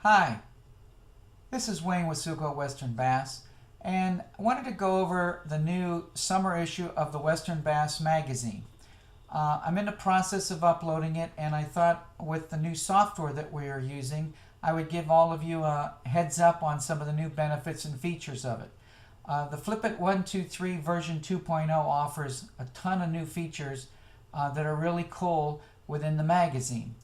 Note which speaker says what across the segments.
Speaker 1: Hi, this is Wayne with Suco Western Bass, and I wanted to go over the new summer issue of the Westernbass Magazine. I'm in the process of uploading it, and I thought with the new software that we are using, I would give all of you a heads up on some of the new benefits and features of it. The Flip It 123 version 2.0 offers a ton of new features that are really cool within the magazine.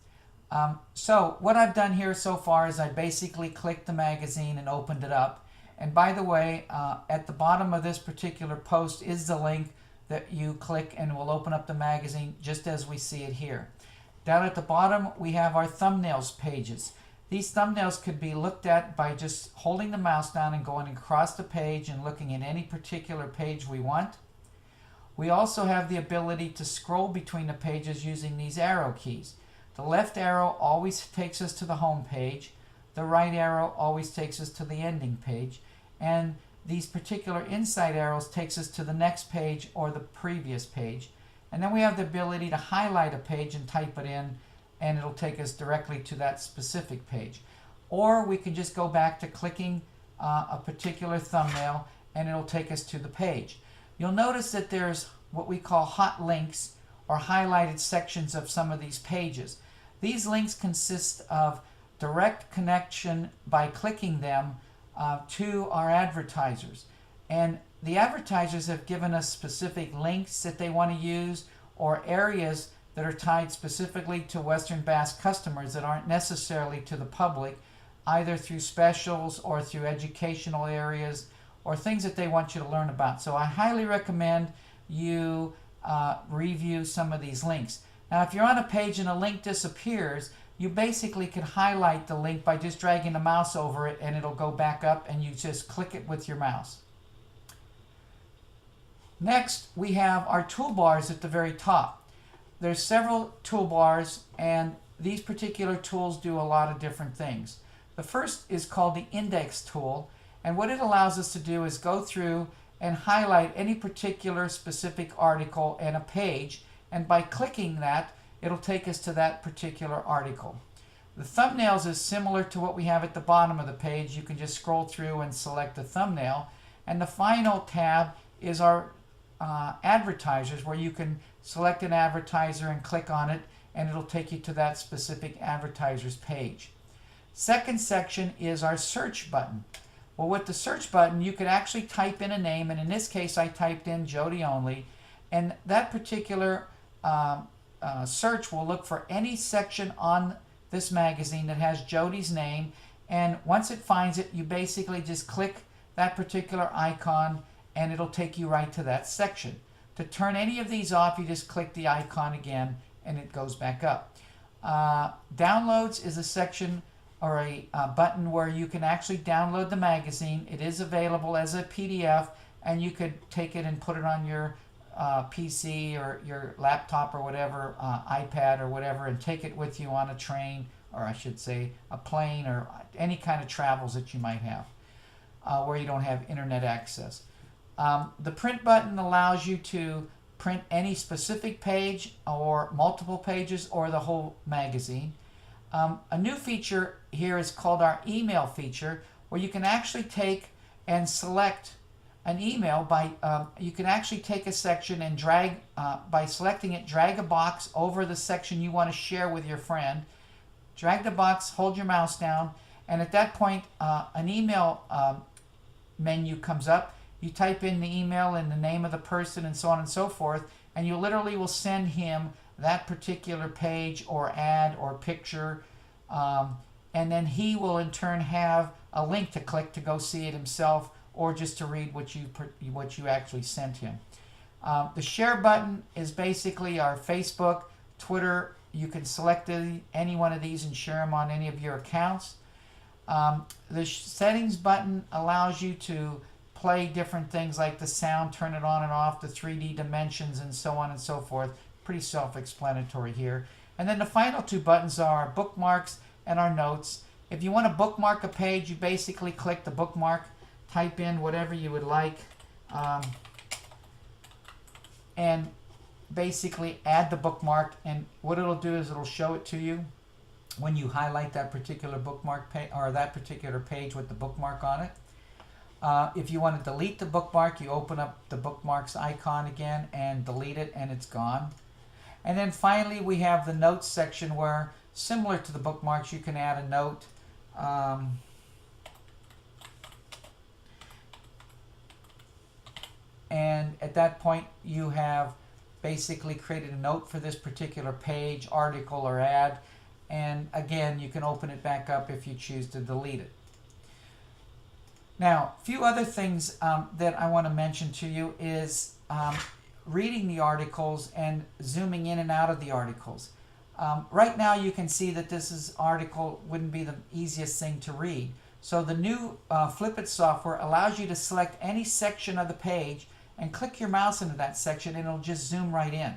Speaker 1: So what I've done here so far is I basically clicked the magazine and opened it up. And by the way, at the bottom of this particular post is the link that you click and will open up the magazine just as we see it here. Down at the bottom we have our thumbnails pages. These thumbnails could be looked at by just holding the mouse down and going across the page and looking at any particular page we want. We also have the ability to scroll between the pages using these arrow keys. The left arrow always takes us to the home page. The right arrow always takes us to the ending page. And these particular inside arrows takes us to the next page or the previous page. And then we have the ability to highlight a page and type it in, and it'll take us directly to that specific page. Or we can just go back to clicking a particular thumbnail and it'll take us to the page. You'll notice that there's what we call hot links or highlighted sections of some of these pages. These links consist of direct connection by clicking them to our advertisers. And the advertisers have given us specific links that they want to use or areas that are tied specifically to Western Bass customers that aren't necessarily to the public, either through specials or through educational areas or things that they want you to learn about. So I highly recommend you review some of these links. Now if you're on a page and a link disappears, you basically can highlight the link by just dragging the mouse over it and it'll go back up and you just click it with your mouse. Next we have our toolbars at the very top. There's several toolbars and these particular tools do a lot of different things. The first is called the index tool, and what it allows us to do is go through and highlight any particular specific article and a page, and by clicking that it'll take us to that particular article. The thumbnails is similar to what we have at the bottom of the page. You can just scroll through and select the thumbnail, and the final tab is our advertisers, where you can select an advertiser and click on it and it'll take you to that specific advertiser's page. Second section is our search button. Well, with the search button you could actually type in a name, and in this case I typed in Jody Only, and that particular search will look for any section on this magazine that has Jody's name, and once it finds it you basically just click that particular icon and it'll take you right to that section. To turn any of these off, you just click the icon again and it goes back up. Downloads is a section or a button where you can actually download the magazine. It is available as a PDF, and you could take it and put it on your PC or your laptop or whatever, iPad or whatever, and take it with you on a train, or I should say a plane, or any kind of travels that you might have where you don't have internet access. The print button allows you to print any specific page or multiple pages or the whole magazine. A new feature here is called our email feature, where you can actually take and select an email by, you can actually take a section and drag, by selecting it, drag a box over the section you want to share with your friend. Drag the box, hold your mouse down, and at that point an email menu comes up. You type in the email and the name of the person and so on and so forth, and you literally will send him that particular page or ad or picture, and then he will in turn have a link to click to go see it himself, or just to read what you actually sent him. The share button is basically our Facebook, Twitter. You can select any one of these and share them on any of your accounts. The settings button allows you to play different things like the sound, turn it on and off, the 3D dimensions, and so on and so forth. Pretty self-explanatory here. And then the final two buttons are our bookmarks and our notes. If you want to bookmark a page, you basically click the bookmark, type in whatever you would like, and basically add the bookmark, and what it'll do is it'll show it to you. when you highlight that particular bookmark page or that particular page with the bookmark on it. If you want to delete the bookmark, you open up the bookmarks icon again and delete it, and it's gone. And then finally, we have the notes section where, similar to the bookmarks, you can add a note. And at that point, you have basically created a note for this particular page, article, or ad. And again, you can open it back up if you choose to delete it. Now, a few other things that I want to mention to you is reading the articles and zooming in and out of the articles. Right now you can see that this article wouldn't be the easiest thing to read. So the new Flip It software allows you to select any section of the page and click your mouse into that section, and it'll just zoom right in.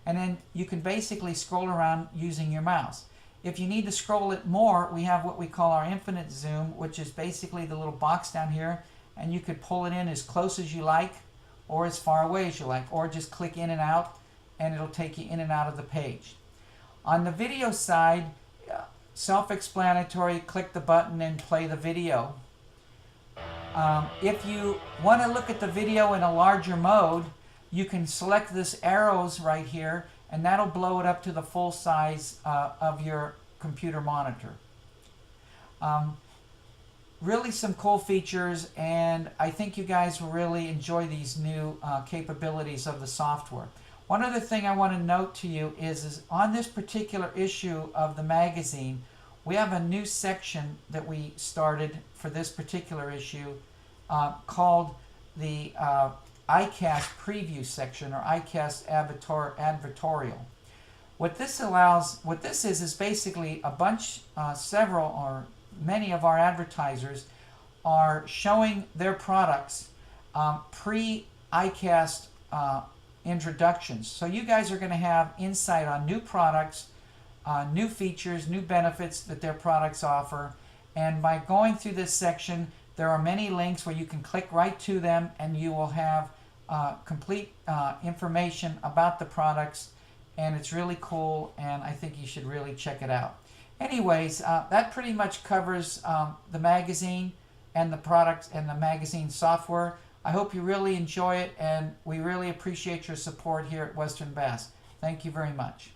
Speaker 1: And then you can basically scroll around using your mouse. If you need to scroll it more, we have what we call our infinite zoom, which is basically the little box down here, and you could pull it in as close as you like or as far away as you like, or just click in and out and it'll take you in and out of the page. On the video side, self-explanatory, click the button and play the video. If you want to look at the video in a larger mode, you can select this arrows right here, and that'll blow it up to the full size of your computer monitor. Really some cool features, and I think you guys will really enjoy these new capabilities of the software. One other thing I want to note to you is on this particular issue of the magazine, we have a new section that we started for this particular issue called the iCast preview section, or iCast advertorial. What this is basically a bunch, several or many of our advertisers are showing their products pre-iCast introductions. So you guys are going to have insight on new products, new features, new benefits that their products offer. And by going through this section, there are many links where you can click right to them, and you will have complete information about the products, and it's really cool, and I think you should really check it out. Anyways, that pretty much covers the magazine and the products and the magazine software. I hope you really enjoy it, and we really appreciate your support here at Western Bass. Thank you very much.